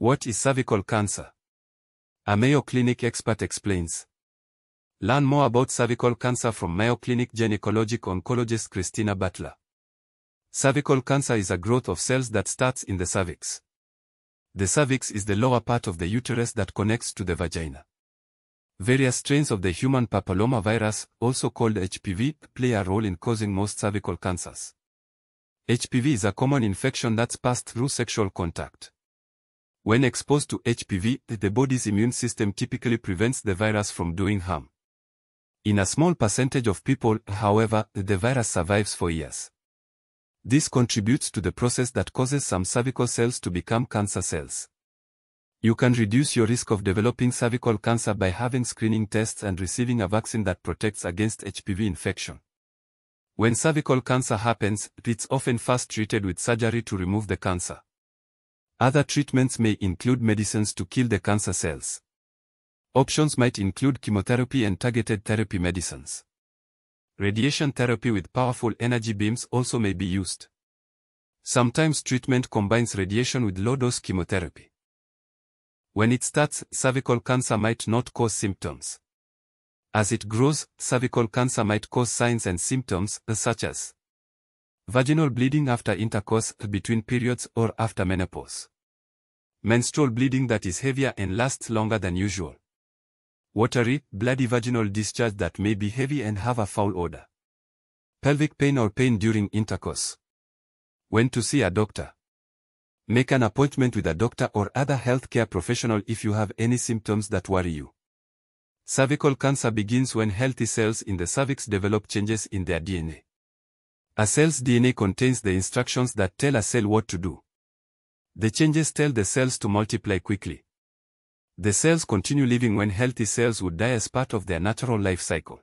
What is cervical cancer? A Mayo Clinic expert explains. Learn more about cervical cancer from Mayo Clinic gynecologic oncologist Christina Butler. Cervical cancer is a growth of cells that starts in the cervix. The cervix is the lower part of the uterus that connects to the vagina. Various strains of the human papillomavirus, also called HPV, play a role in causing most cervical cancers. HPV is a common infection that's passed through sexual contact. When exposed to HPV, the body's immune system typically prevents the virus from doing harm. In a small percentage of people, however, the virus survives for years. This contributes to the process that causes some cervical cells to become cancer cells. You can reduce your risk of developing cervical cancer by having screening tests and receiving a vaccine that protects against HPV infection. When cervical cancer happens, it's often first treated with surgery to remove the cancer. Other treatments may include medicines to kill the cancer cells. Options might include chemotherapy and targeted therapy medicines. Radiation therapy with powerful energy beams also may be used. Sometimes treatment combines radiation with low-dose chemotherapy. When it starts, cervical cancer might not cause symptoms. As it grows, cervical cancer might cause signs and symptoms, such as vaginal bleeding after intercourse, between periods, or after menopause. Menstrual bleeding that is heavier and lasts longer than usual. Watery, bloody vaginal discharge that may be heavy and have a foul odor. Pelvic pain or pain during intercourse. When to see a doctor. Make an appointment with a doctor or other healthcare professional if you have any symptoms that worry you. Cervical cancer begins when healthy cells in the cervix develop changes in their DNA. A cell's DNA contains the instructions that tell a cell what to do. The changes tell the cells to multiply quickly. The cells continue living when healthy cells would die as part of their natural life cycle.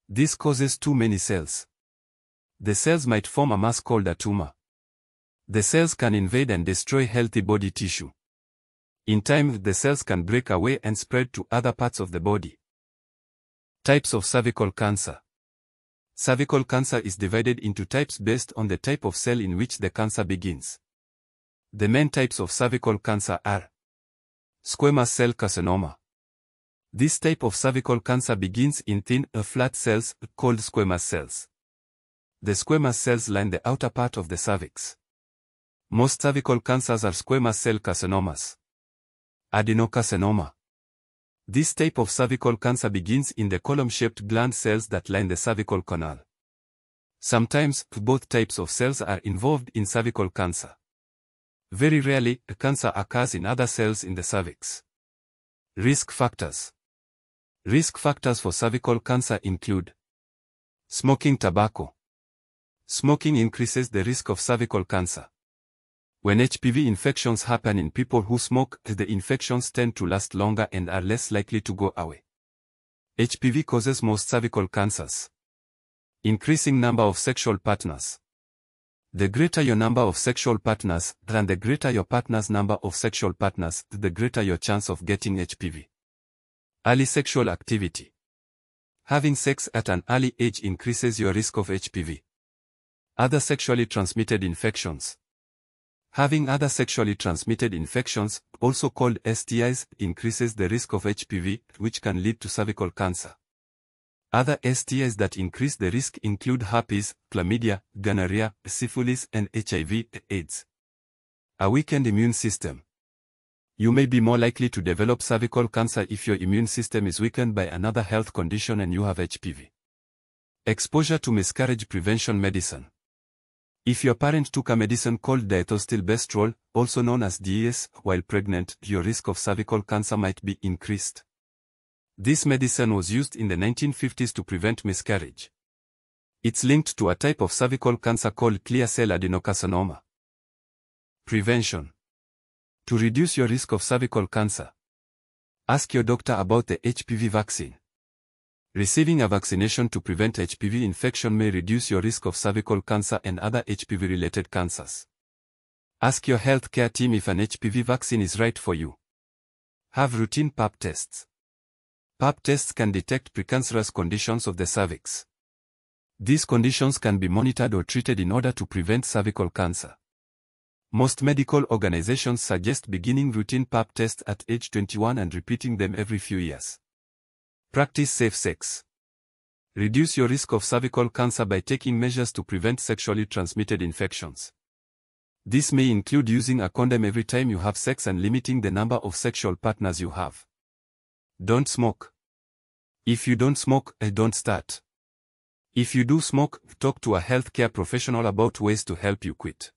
This causes too many cells. The cells might form a mass called a tumor. The cells can invade and destroy healthy body tissue. In time, the cells can break away and spread to other parts of the body. Types of cervical cancer. Cervical cancer is divided into types based on the type of cell in which the cancer begins. The main types of cervical cancer are squamous cell carcinoma. This type of cervical cancer begins in thin, flat cells called squamous cells. The squamous cells line the outer part of the cervix. Most cervical cancers are squamous cell carcinomas. Adenocarcinoma. This type of cervical cancer begins in the column-shaped gland cells that line the cervical canal. Sometimes, both types of cells are involved in cervical cancer. Very rarely, cancer occurs in other cells in the cervix. Risk factors. Risk factors for cervical cancer include smoking tobacco. Smoking increases the risk of cervical cancer. When HPV infections happen in people who smoke, the infections tend to last longer and are less likely to go away. HPV causes most cervical cancers. Increasing number of sexual partners. The greater your number of sexual partners, and the greater your partner's number of sexual partners, the greater your chance of getting HPV. Early sexual activity. Having sex at an early age increases your risk of HPV. Other sexually transmitted infections. Having other sexually transmitted infections, also called STIs, increases the risk of HPV, which can lead to cervical cancer. Other STIs that increase the risk include herpes, chlamydia, gonorrhea, syphilis, and HIV/AIDS. A weakened immune system. You may be more likely to develop cervical cancer if your immune system is weakened by another health condition and you have HPV. Exposure to miscarriage prevention medicine. If your parent took a medicine called diethylstilbestrol, also known as DES, while pregnant, your risk of cervical cancer might be increased. This medicine was used in the 1950s to prevent miscarriage. It's linked to a type of cervical cancer called clear cell adenocarcinoma. Prevention. To reduce your risk of cervical cancer, ask your doctor about the HPV vaccine. Receiving a vaccination to prevent HPV infection may reduce your risk of cervical cancer and other HPV-related cancers. Ask your healthcare team if an HPV vaccine is right for you. Have routine pap tests. Pap tests can detect precancerous conditions of the cervix. These conditions can be monitored or treated in order to prevent cervical cancer. Most medical organizations suggest beginning routine pap tests at age 21 and repeating them every few years. Practice safe sex. Reduce your risk of cervical cancer by taking measures to prevent sexually transmitted infections. This may include using a condom every time you have sex and limiting the number of sexual partners you have. Don't smoke. If you don't smoke, don't start. If you do smoke, talk to a healthcare professional about ways to help you quit.